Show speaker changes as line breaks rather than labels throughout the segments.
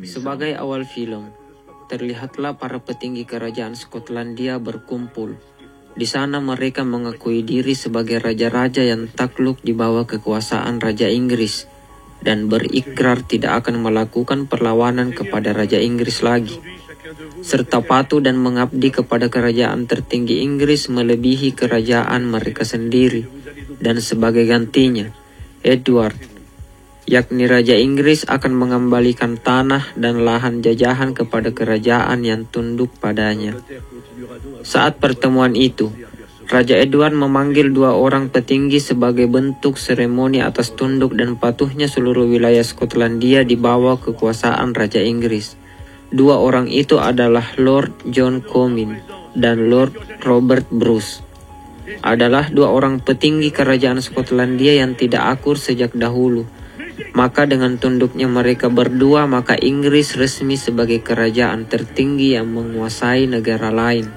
Sebagai awal film, terlihatlah para petinggi kerajaan Skotlandia berkumpul. Di sana mereka mengakui diri sebagai raja-raja yang takluk di bawah kekuasaan Raja Inggris dan berikrar tidak akan melakukan perlawanan kepada Raja Inggris lagi, serta patuh dan mengabdi kepada kerajaan tertinggi Inggris melebihi kerajaan mereka sendiri. Dan sebagai gantinya, Edward, yakni Raja Inggris, akan mengembalikan tanah dan lahan jajahan kepada kerajaan yang tunduk padanya. Saat pertemuan itu, Raja Edward memanggil 2 orang petinggi sebagai bentuk seremoni atas tunduk dan patuhnya seluruh wilayah Skotlandia di bawah kekuasaan Raja Inggris. 2 orang itu adalah Lord John Comyn dan Lord Robert Bruce. Adalah 2 orang petinggi kerajaan Skotlandia yang tidak akur sejak dahulu. Maka dengan tunduknya mereka berdua, maka Inggris resmi sebagai kerajaan tertinggi yang menguasai negara lain.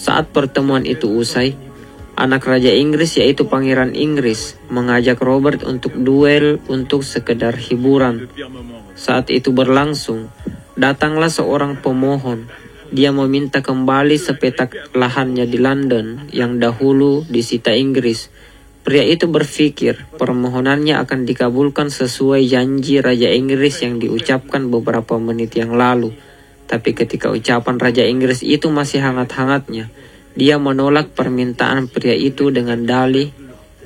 Saat pertemuan itu usai, anak Raja Inggris yaitu Pangeran Inggris mengajak Robert untuk duel untuk sekedar hiburan. Saat itu berlangsung, datanglah seorang pemohon. Dia meminta kembali sepetak lahannya di London yang dahulu disita Inggris. Pria itu berpikir permohonannya akan dikabulkan sesuai janji Raja Inggris yang diucapkan beberapa menit yang lalu. Tapi ketika ucapan Raja Inggris itu masih hangat-hangatnya, dia menolak permintaan pria itu dengan dalih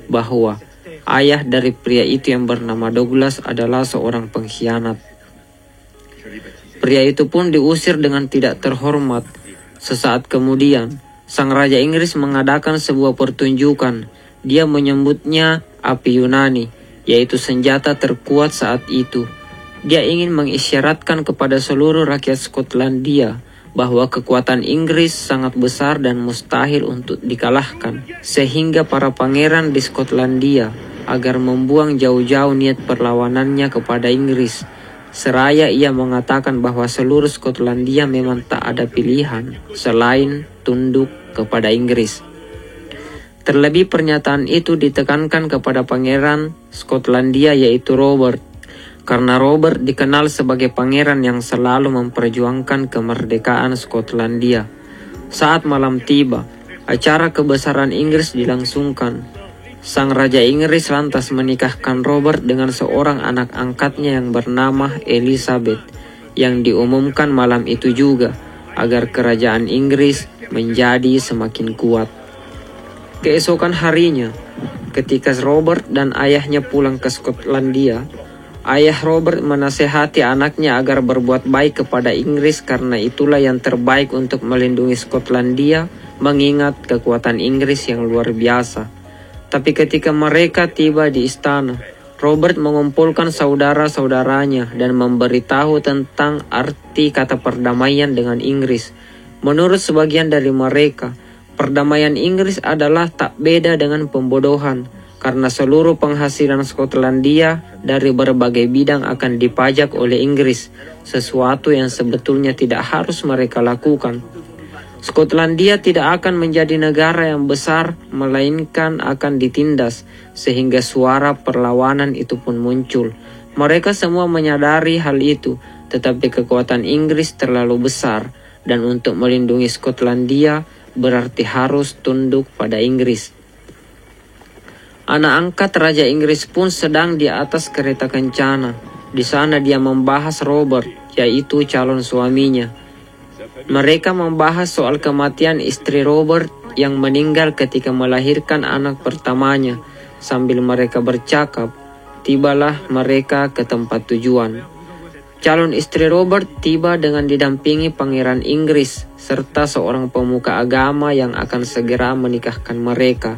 bahwa ayah dari pria itu yang bernama Douglas adalah seorang pengkhianat. Pria itu pun diusir dengan tidak terhormat. Sesaat kemudian, sang Raja Inggris mengadakan sebuah pertunjukan. Dia menyebutnya api Yunani, yaitu senjata terkuat saat itu. Dia ingin mengisyaratkan kepada seluruh rakyat Skotlandia bahwa kekuatan Inggris sangat besar dan mustahil untuk dikalahkan, sehingga para pangeran di Skotlandia agar membuang jauh-jauh niat perlawanannya kepada Inggris. Seraya ia mengatakan bahwa seluruh Skotlandia memang tak ada pilihan selain tunduk kepada Inggris. Terlebih pernyataan itu ditekankan kepada pangeran Skotlandia yaitu Robert, karena Robert dikenal sebagai pangeran yang selalu memperjuangkan kemerdekaan Skotlandia. Saat malam tiba, acara kebesaran Inggris dilangsungkan. Sang Raja Inggris lantas menikahkan Robert dengan seorang anak angkatnya yang bernama Elizabeth, yang diumumkan malam itu juga agar kerajaan Inggris menjadi semakin kuat. Keesokan harinya, ketika Robert dan ayahnya pulang ke Skotlandia, ayah Robert menasehati anaknya agar berbuat baik kepada Inggris karena itulah yang terbaik untuk melindungi Skotlandia, mengingat kekuatan Inggris yang luar biasa. Tapi ketika mereka tiba di istana, Robert mengumpulkan saudara-saudaranya dan memberitahu tentang arti kata perdamaian dengan Inggris. Menurut sebagian dari mereka, perdamaian Inggris adalah tak beda dengan pembodohan, karena seluruh penghasilan Skotlandia dari berbagai bidang akan dipajak oleh Inggris, sesuatu yang sebetulnya tidak harus mereka lakukan. Skotlandia tidak akan menjadi negara yang besar, melainkan akan ditindas, sehingga suara perlawanan itu pun muncul. Mereka semua menyadari hal itu, tetapi kekuatan Inggris terlalu besar, dan untuk melindungi Skotlandia berarti harus tunduk pada Inggris. Anak angkat Raja Inggris pun sedang di atas kereta kencana. Di sana dia membahas Robert, yaitu calon suaminya. Mereka membahas soal kematian istri Robert yang meninggal ketika melahirkan anak pertamanya. Sambil mereka bercakap, tibalah mereka ke tempat tujuan. Calon istri Robert tiba dengan didampingi Pangeran Inggris serta seorang pemuka agama yang akan segera menikahkan mereka.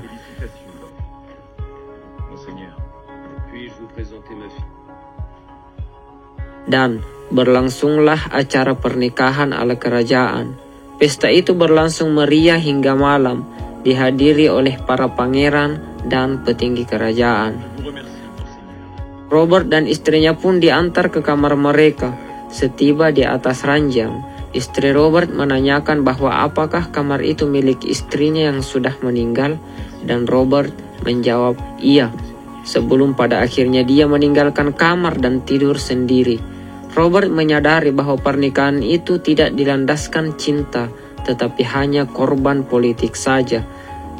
Dan berlangsunglah acara pernikahan ala kerajaan. Pesta itu berlangsung meriah hingga malam, dihadiri oleh para pangeran dan petinggi kerajaan. Robert dan istrinya pun diantar ke kamar mereka. Setiba di atas ranjang, istri Robert menanyakan bahwa apakah kamar itu milik istrinya yang sudah meninggal, dan Robert menjawab iya, sebelum pada akhirnya dia meninggalkan kamar dan tidur sendiri. Robert menyadari bahwa pernikahan itu tidak dilandaskan cinta, tetapi hanya korban politik saja.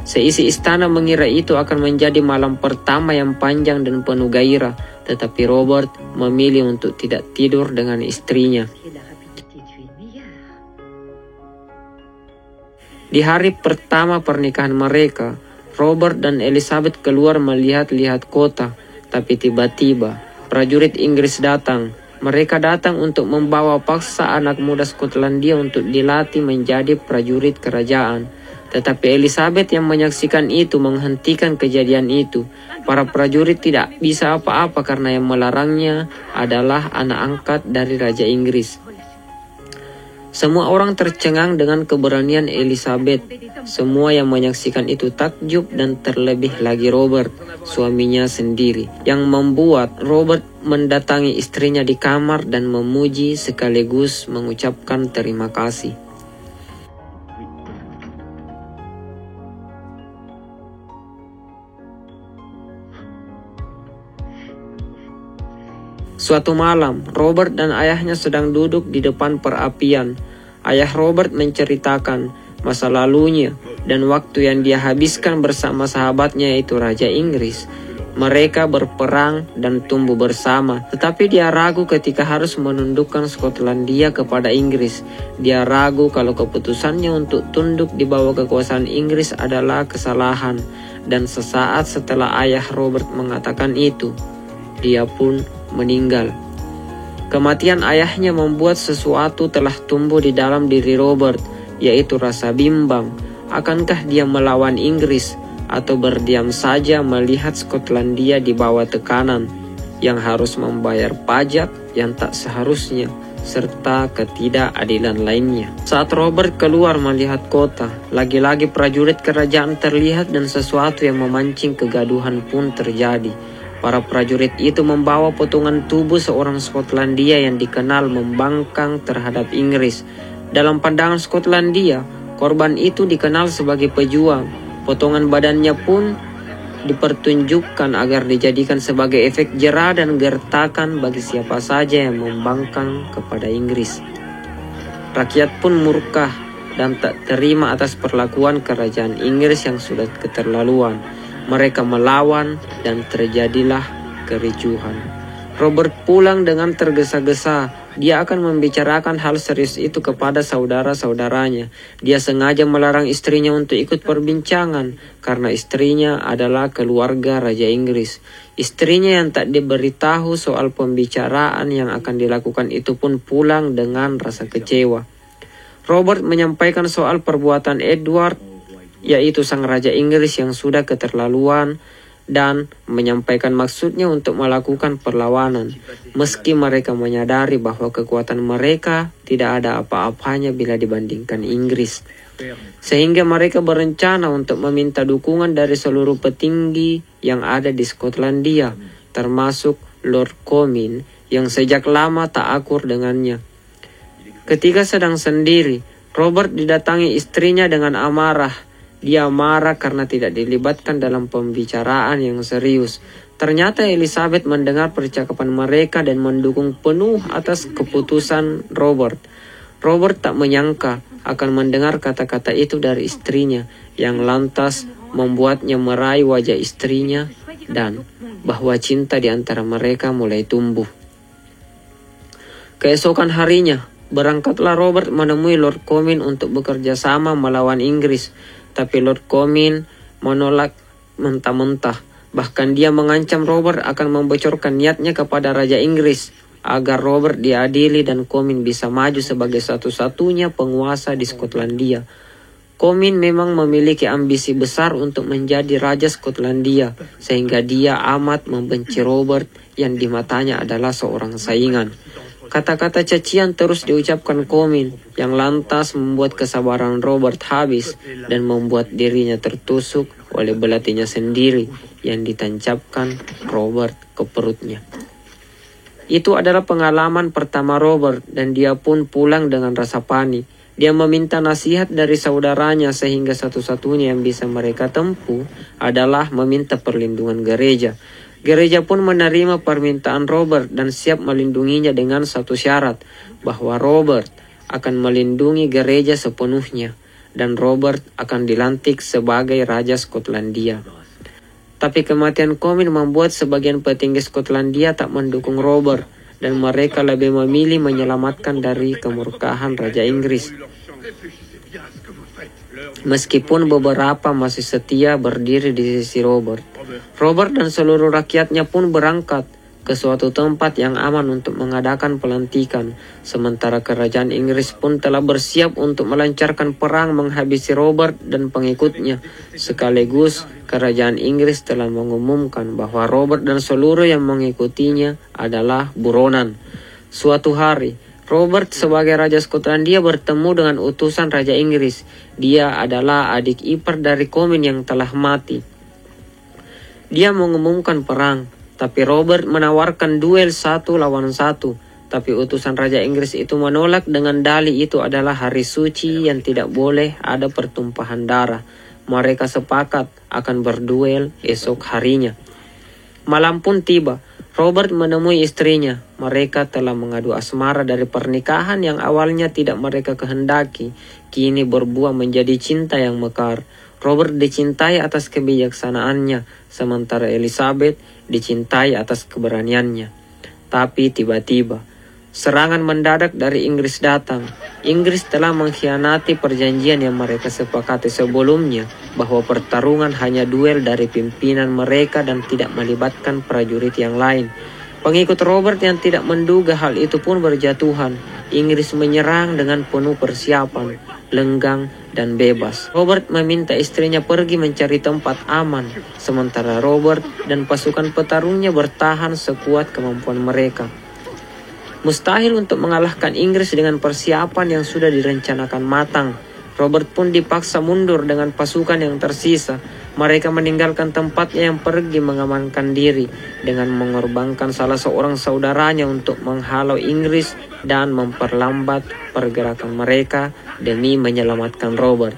Seisi istana mengira itu akan menjadi malam pertama yang panjang dan penuh gairah, tetapi Robert memilih untuk tidak tidur dengan istrinya. Di hari pertama pernikahan mereka, Robert dan Elizabeth keluar melihat-lihat kota, tapi tiba-tiba prajurit Inggris datang. Mereka datang untuk membawa paksa anak muda Skotlandia untuk dilatih menjadi prajurit kerajaan. Tetapi Elizabeth yang menyaksikan itu menghentikan kejadian itu. Para prajurit tidak bisa apa-apa karena yang melarangnya adalah anak angkat dari Raja Inggris. Semua orang tercengang dengan keberanian Elizabeth. Semua yang menyaksikan itu takjub dan terlebih lagi Robert, suaminya sendiri, yang membuat Robert mendatangi istrinya di kamar dan memuji sekaligus mengucapkan terima kasih. Suatu malam, Robert dan ayahnya sedang duduk di depan perapian. Ayah Robert menceritakan masa lalunya dan waktu yang dia habiskan bersama sahabatnya yaitu Raja Inggris. Mereka berperang dan tumbuh bersama, tetapi dia ragu ketika harus menundukkan Skotlandia kepada Inggris. Dia ragu kalau keputusannya untuk tunduk di bawah kekuasaan Inggris adalah kesalahan. Dan sesaat setelah ayah Robert mengatakan itu, dia pun meninggal. Kematian ayahnya membuat sesuatu telah tumbuh di dalam diri Robert, yaitu rasa bimbang. Akankah dia melawan Inggris atau berdiam saja melihat Skotlandia di bawah tekanan yang harus membayar pajak yang tak seharusnya serta ketidakadilan lainnya? Saat Robert keluar melihat kota, lagi-lagi prajurit kerajaan terlihat dan sesuatu yang memancing kegaduhan pun terjadi. Para prajurit itu membawa potongan tubuh seorang Skotlandia yang dikenal membangkang terhadap Inggris. Dalam pandangan Skotlandia, korban itu dikenal sebagai pejuang. Potongan badannya pun dipertunjukkan agar dijadikan sebagai efek jera dan gertakan bagi siapa saja yang membangkang kepada Inggris. Rakyat pun murka dan tak terima atas perlakuan kerajaan Inggris yang sudah keterlaluan. Mereka melawan dan terjadilah kericuhan. Robert pulang dengan tergesa-gesa. Dia akan membicarakan hal serius itu kepada saudara-saudaranya. Dia sengaja melarang istrinya untuk ikut perbincangan karena istrinya adalah keluarga Raja Inggris. Istrinya yang tak diberitahu soal pembicaraan yang akan dilakukan itu pun pulang dengan rasa kecewa. Robert menyampaikan soal perbuatan Edward, yaitu sang Raja Inggris yang sudah keterlaluan, dan menyampaikan maksudnya untuk melakukan perlawanan, meski mereka menyadari bahwa kekuatan mereka tidak ada apa-apanya bila dibandingkan Inggris. Sehingga mereka berencana untuk meminta dukungan dari seluruh petinggi yang ada di Skotlandia, termasuk Lord Comyn yang sejak lama tak akur dengannya. Ketika sedang sendiri, Robert didatangi istrinya dengan amarah. Dia marah karena tidak dilibatkan dalam pembicaraan yang serius. Ternyata Elizabeth mendengar percakapan mereka dan mendukung penuh atas keputusan Robert. Robert tak menyangka akan mendengar kata-kata itu dari istrinya, yang lantas membuatnya meraih wajah istrinya dan bahwa cinta di antara mereka mulai tumbuh. Keesokan harinya, berangkatlah Robert menemui Lord Comyn untuk bekerja sama melawan Inggris. Tapi Lord Comyn menolak mentah-mentah. Bahkan dia mengancam Robert akan membocorkan niatnya kepada Raja Inggris agar Robert diadili dan Comyn bisa maju sebagai satu-satunya penguasa di Skotlandia. Comyn memang memiliki ambisi besar untuk menjadi Raja Skotlandia, sehingga dia amat membenci Robert yang di matanya adalah seorang saingan. Kata-kata cacian terus diucapkan Comyn yang lantas membuat kesabaran Robert habis dan membuat dirinya tertusuk oleh belatinya sendiri yang ditancapkan Robert ke perutnya. Itu adalah pengalaman pertama Robert dan dia pun pulang dengan rasa panik. Dia meminta nasihat dari saudaranya sehingga satu-satunya yang bisa mereka tempuh adalah meminta perlindungan gereja. Gereja pun menerima permintaan Robert dan siap melindunginya dengan satu syarat, bahwa Robert akan melindungi gereja sepenuhnya dan Robert akan dilantik sebagai Raja Skotlandia. Tapi kematian Comyn membuat sebagian petinggi Skotlandia tak mendukung Robert dan mereka lebih memilih menyelamatkan dari kemurkaan Raja Inggris. Meskipun beberapa masih setia berdiri di sisi Robert. Robert dan seluruh rakyatnya pun berangkat ke suatu tempat yang aman untuk mengadakan pelantikan. Sementara kerajaan Inggris pun telah bersiap untuk melancarkan perang menghabisi Robert dan pengikutnya. Sekaligus kerajaan Inggris telah mengumumkan bahwa Robert dan seluruh yang mengikutinya adalah buronan. Suatu hari, Robert sebagai Raja Skotlandia bertemu dengan utusan Raja Inggris. Dia adalah adik ipar dari Comyn yang telah mati. Dia mengumumkan perang, tapi Robert menawarkan duel 1 lawan 1. Tapi utusan Raja Inggris itu menolak dengan dalih itu adalah hari suci yang tidak boleh ada pertumpahan darah. Mereka sepakat akan berduel esok harinya. Malam pun tiba. Robert menemui istrinya. Mereka telah mengadu asmara dari pernikahan yang awalnya tidak mereka kehendaki. Kini berbuah menjadi cinta yang mekar. Robert dicintai atas kebijaksanaannya, sementara Elizabeth dicintai atas keberaniannya. Tapi tiba-tiba, serangan mendadak dari Inggris datang. Inggris telah mengkhianati perjanjian yang mereka sepakati sebelumnya, bahwa pertarungan hanya duel dari pimpinan mereka dan tidak melibatkan prajurit yang lain. Pengikut Robert yang tidak menduga hal itu pun berjatuhan. Inggris menyerang dengan penuh persiapan, lenggang dan bebas. Robert meminta istrinya pergi mencari tempat aman, sementara Robert dan pasukan petarungnya bertahan sekuat kemampuan mereka. Mustahil untuk mengalahkan Inggris dengan persiapan yang sudah direncanakan matang. Robert pun dipaksa mundur dengan pasukan yang tersisa. Mereka meninggalkan tempatnya yang pergi mengamankan diri dengan mengorbankan salah seorang saudaranya untuk menghalau Inggris dan memperlambat pergerakan mereka demi menyelamatkan Robert.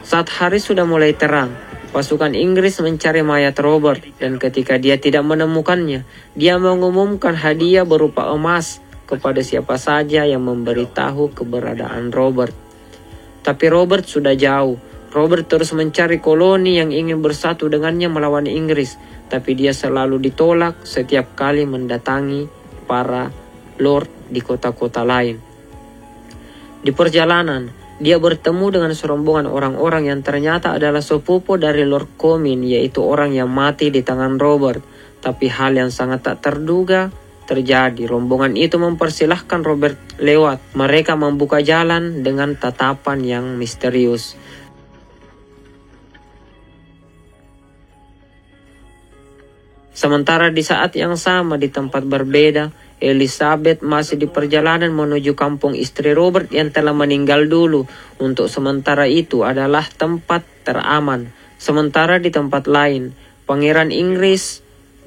Saat hari sudah mulai terang, pasukan Inggris mencari mayat Robert dan ketika dia tidak menemukannya, dia mengumumkan hadiah berupa emas kepada siapa saja yang memberitahu keberadaan Robert. Tapi Robert sudah jauh. Robert terus mencari koloni yang ingin bersatu dengannya melawan Inggris, tapi dia selalu ditolak setiap kali mendatangi para lord di kota-kota lain. Di perjalanan, dia bertemu dengan serombongan orang-orang yang ternyata adalah sepupu dari Lord Comyn, yaitu orang yang mati di tangan Robert. Tapi hal yang sangat tak terduga terjadi. Rombongan itu mempersilahkan Robert lewat. Mereka membuka jalan dengan tatapan yang misterius. Sementara di saat yang sama di tempat berbeda, Elizabeth masih di perjalanan menuju kampung istri Robert yang telah meninggal dulu. Untuk sementara itu adalah tempat teraman. Sementara di tempat lain, Pangeran Inggris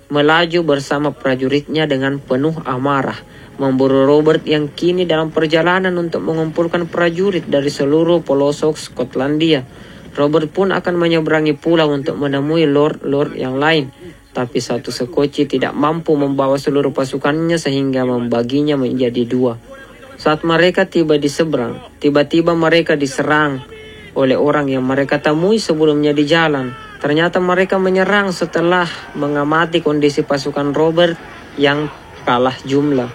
melaju bersama prajuritnya dengan penuh amarah, memburu Robert yang kini dalam perjalanan untuk mengumpulkan prajurit dari seluruh pelosok Skotlandia. Robert pun akan menyeberangi pulau untuk menemui lord-lord yang lain. Tapi satu Sekoci tidak mampu membawa seluruh pasukannya sehingga membaginya menjadi 2. Saat mereka tiba di seberang, tiba-tiba mereka diserang oleh orang yang mereka temui sebelumnya di jalan. Ternyata mereka menyerang setelah mengamati kondisi pasukan Robert yang kalah jumlah.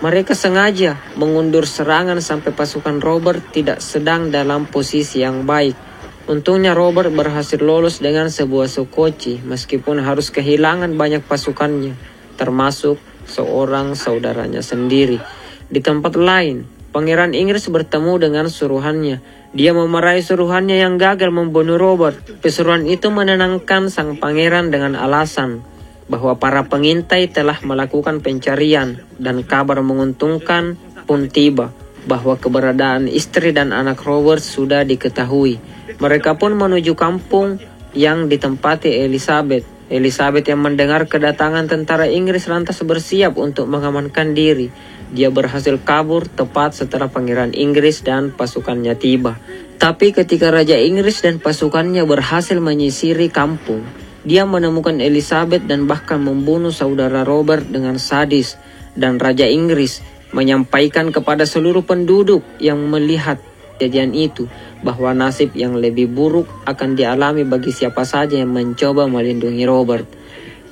Mereka sengaja mengundur serangan sampai pasukan Robert tidak sedang dalam posisi yang baik. Untungnya Robert berhasil lolos dengan sebuah Sekoci meskipun harus kehilangan banyak pasukannya, termasuk seorang saudaranya sendiri. Di tempat lain, Pangeran Inggris bertemu dengan suruhannya. Dia memarahi suruhannya yang gagal membunuh Robert. Pesuruhan itu menenangkan sang pangeran dengan alasan bahwa para pengintai telah melakukan pencarian dan kabar menguntungkan pun tiba bahwa keberadaan istri dan anak Robert sudah diketahui. Mereka pun menuju kampung yang ditempati Elizabeth. Elizabeth yang mendengar kedatangan tentara Inggris lantas bersiap untuk mengamankan diri. Dia berhasil kabur tepat setelah Pangeran Inggris dan pasukannya tiba. Tapi ketika Raja Inggris dan pasukannya berhasil menyisiri kampung, Dia menemukan Elizabeth dan bahkan membunuh saudara Robert dengan sadis, dan Raja Inggris menyampaikan kepada seluruh penduduk yang melihat kejadian itu bahwa nasib yang lebih buruk akan dialami bagi siapa saja yang mencoba melindungi Robert.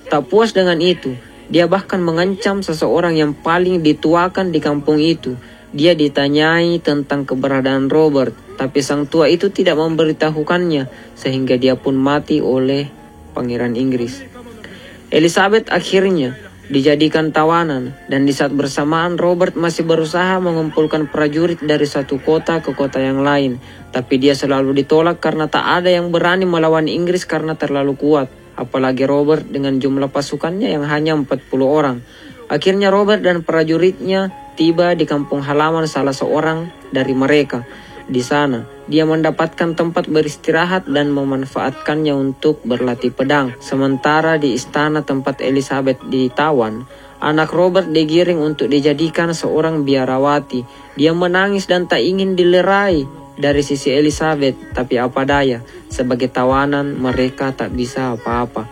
Tak puas dengan itu, dia bahkan mengancam seseorang yang paling dituakan di kampung itu. Dia ditanyai tentang keberadaan Robert, tapi sang tua itu tidak memberitahukannya, sehingga dia pun mati oleh Pangeran Inggris. Elizabeth akhirnya dijadikan tawanan, dan di saat bersamaan Robert masih berusaha mengumpulkan prajurit dari satu kota ke kota yang lain, tapi dia selalu ditolak karena tak ada yang berani melawan Inggris karena terlalu kuat, apalagi Robert dengan jumlah pasukannya yang hanya 40 orang. Akhirnya Robert dan prajuritnya tiba di kampung halaman salah seorang dari mereka. Di sana, dia mendapatkan tempat beristirahat dan memanfaatkannya untuk berlatih pedang. Sementara di istana tempat Elizabeth ditawan, anak Robert digiring untuk dijadikan seorang biarawati. Dia menangis dan tak ingin dilerai dari sisi Elizabeth, tapi apa daya, sebagai tawanan mereka tak bisa apa-apa.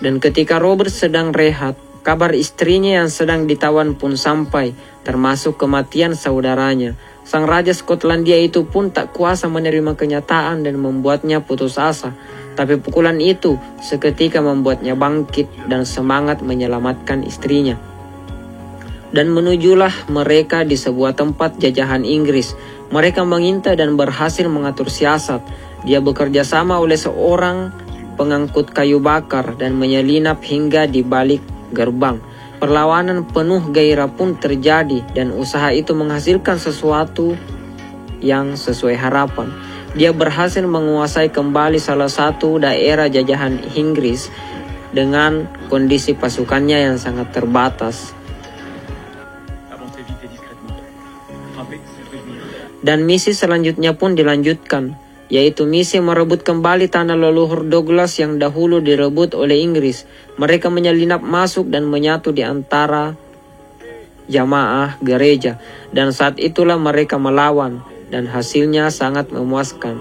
Dan ketika Robert sedang rehat, kabar istrinya yang sedang ditawan pun sampai, termasuk kematian saudaranya. Sang Raja Skotlandia itu pun tak kuasa menerima kenyataan dan membuatnya putus asa. Tapi pukulan itu seketika membuatnya bangkit dan semangat menyelamatkan istrinya. Dan menujulah mereka di sebuah tempat jajahan Inggris. Mereka mengintai dan berhasil mengatur siasat. Dia bekerja sama oleh seorang pengangkut kayu bakar dan menyelinap hingga di balik gerbang. Perlawanan penuh gairah pun terjadi dan usaha itu menghasilkan sesuatu yang sesuai harapan. Dia berhasil menguasai kembali salah satu daerah jajahan Inggris dengan kondisi pasukannya yang sangat terbatas. Dan misi selanjutnya pun dilanjutkan, yaitu misi merebut kembali tanah leluhur Douglas yang dahulu direbut oleh Inggris. Mereka menyelinap masuk dan menyatu di antara jamaah gereja, dan saat itulah mereka melawan, dan hasilnya sangat memuaskan.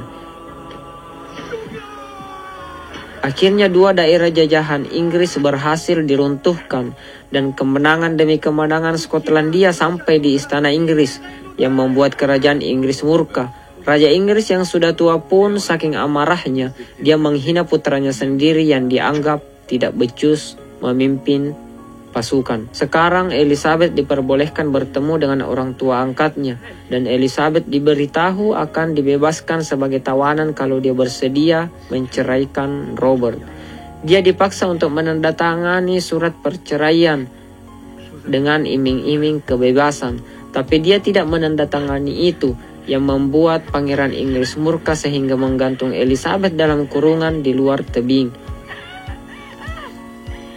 Akhirnya dua daerah jajahan Inggris berhasil diruntuhkan, dan kemenangan demi kemenangan Skotlandia sampai di istana Inggris, yang membuat kerajaan Inggris murka. Raja Inggris yang sudah tua pun saking amarahnya, dia menghina putranya sendiri yang dianggap tidak becus memimpin pasukan. Sekarang Elizabeth diperbolehkan bertemu dengan orang tua angkatnya, dan Elizabeth diberitahu akan dibebaskan sebagai tawanan kalau dia bersedia menceraikan Robert. Dia dipaksa untuk menandatangani surat perceraian dengan iming-iming kebebasan, tapi dia tidak menandatangani itu, yang membuat Pangeran Inggris murka sehingga menggantung Elizabeth dalam kurungan di luar tebing.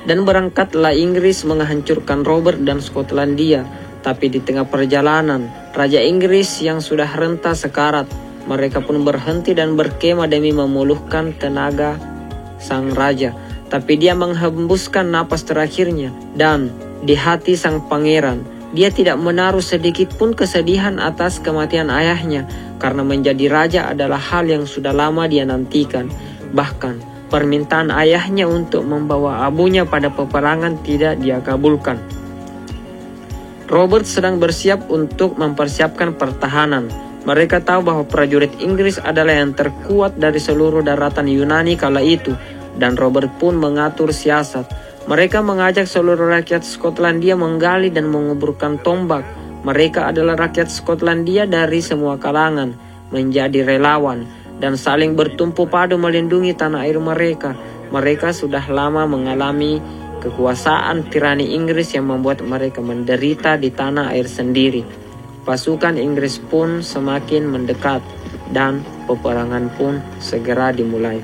Dan berangkatlah Inggris menghancurkan Robert dan Skotlandia. Tapi di tengah perjalanan, Raja Inggris yang sudah renta sekarat, mereka pun berhenti dan berkemah demi memulihkan tenaga sang raja. Tapi dia menghembuskan napas terakhirnya, dan di hati sang pangeran, dia tidak menaruh sedikit pun kesedihan atas kematian ayahnya, karena menjadi raja adalah hal yang sudah lama dia nantikan. Bahkan permintaan ayahnya untuk membawa abunya pada peperangan tidak dia kabulkan. Robert sedang bersiap untuk mempersiapkan pertahanan. Mereka tahu bahwa prajurit Inggris adalah yang terkuat dari seluruh daratan Yunani kala itu, dan Robert pun mengatur siasat. Mereka mengajak seluruh rakyat Skotlandia menggali dan menguburkan tombak. Mereka adalah rakyat Skotlandia dari semua kalangan, menjadi relawan, dan saling bertumpu padu melindungi tanah air mereka. Mereka sudah lama mengalami kekuasaan tirani Inggris yang membuat mereka menderita di tanah air sendiri. Pasukan Inggris pun semakin mendekat, dan peperangan pun segera dimulai.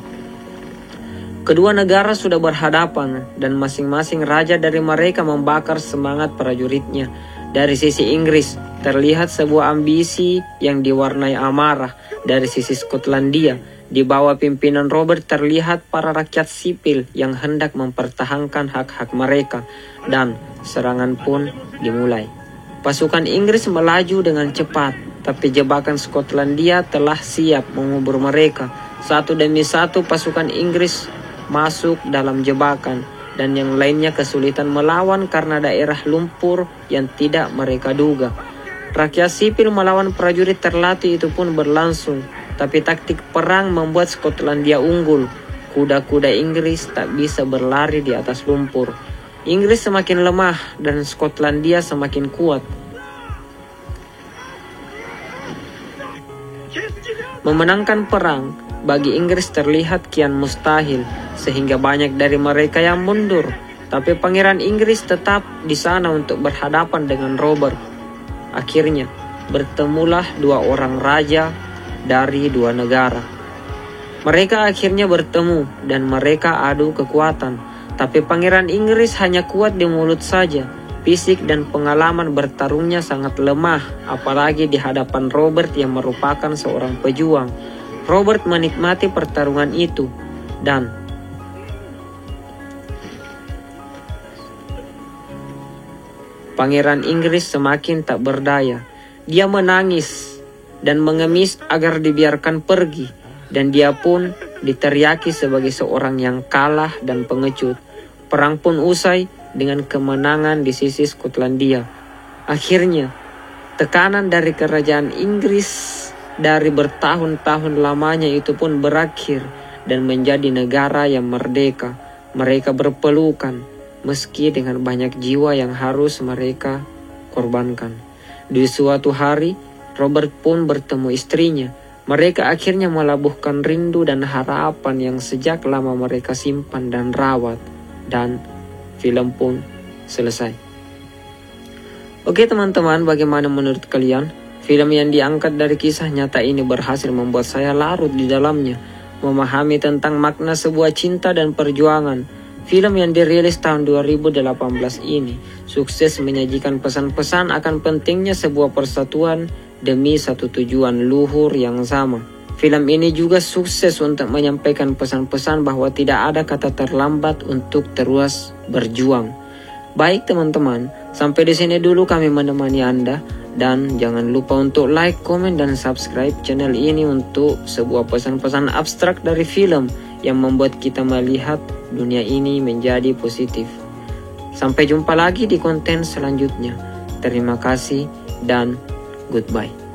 Kedua negara sudah berhadapan, dan masing-masing raja dari mereka membakar semangat prajuritnya. Dari sisi Inggris, terlihat sebuah ambisi yang diwarnai amarah. Dari sisi Skotlandia, di bawah pimpinan Robert terlihat para rakyat sipil yang hendak mempertahankan hak-hak mereka, dan serangan pun dimulai. Pasukan Inggris melaju dengan cepat, tapi jebakan Skotlandia telah siap mengubur mereka. Satu demi satu pasukan Inggris masuk dalam jebakan, dan yang lainnya kesulitan melawan karena daerah lumpur yang tidak mereka duga. Rakyat sipil melawan prajurit terlatih itu pun berlangsung, tapi taktik perang membuat Skotlandia unggul. Kuda-kuda Inggris tak bisa berlari di atas lumpur. Inggris semakin lemah dan Skotlandia semakin kuat. Memenangkan perang bagi Inggris terlihat kian mustahil, sehingga banyak dari mereka yang mundur. Tapi Pangeran Inggris tetap di sana untuk berhadapan dengan Robert. Akhirnya bertemulah dua orang raja dari dua negara. Mereka akhirnya bertemu dan mereka adu kekuatan. Tapi Pangeran Inggris hanya kuat di mulut saja. Fisik dan pengalaman bertarungnya sangat lemah, apalagi di hadapan Robert yang merupakan seorang pejuang. Robert menikmati pertarungan itu dan Pangeran Inggris semakin tak berdaya. Dia menangis dan mengemis agar dibiarkan pergi, dan dia pun diteriaki sebagai seorang yang kalah dan pengecut. Perang pun usai dengan kemenangan di sisi Skotlandia. Akhirnya, tekanan dari kerajaan Inggris dari bertahun-tahun lamanya itu pun berakhir dan menjadi negara yang merdeka. Mereka berpelukan meski dengan banyak jiwa yang harus mereka korbankan. Di suatu hari, Robert pun bertemu istrinya. Mereka akhirnya melabuhkan rindu dan harapan yang sejak lama mereka simpan dan rawat. Dan film pun selesai. Oke teman-teman, bagaimana menurut kalian? Film yang diangkat dari kisah nyata ini berhasil membuat saya larut di dalamnya, memahami tentang makna sebuah cinta dan perjuangan. Film yang dirilis tahun 2018 ini sukses menyajikan pesan-pesan akan pentingnya sebuah persatuan demi satu tujuan luhur yang sama. Film ini juga sukses untuk menyampaikan pesan-pesan bahwa tidak ada kata terlambat untuk terus berjuang. Baik teman-teman, sampai di sini dulu kami menemani Anda. Dan jangan lupa untuk like, komen, dan subscribe channel ini untuk sebuah pesan-pesan abstrak dari film yang membuat kita melihat dunia ini menjadi positif. Sampai jumpa lagi di konten selanjutnya. Terima kasih dan goodbye.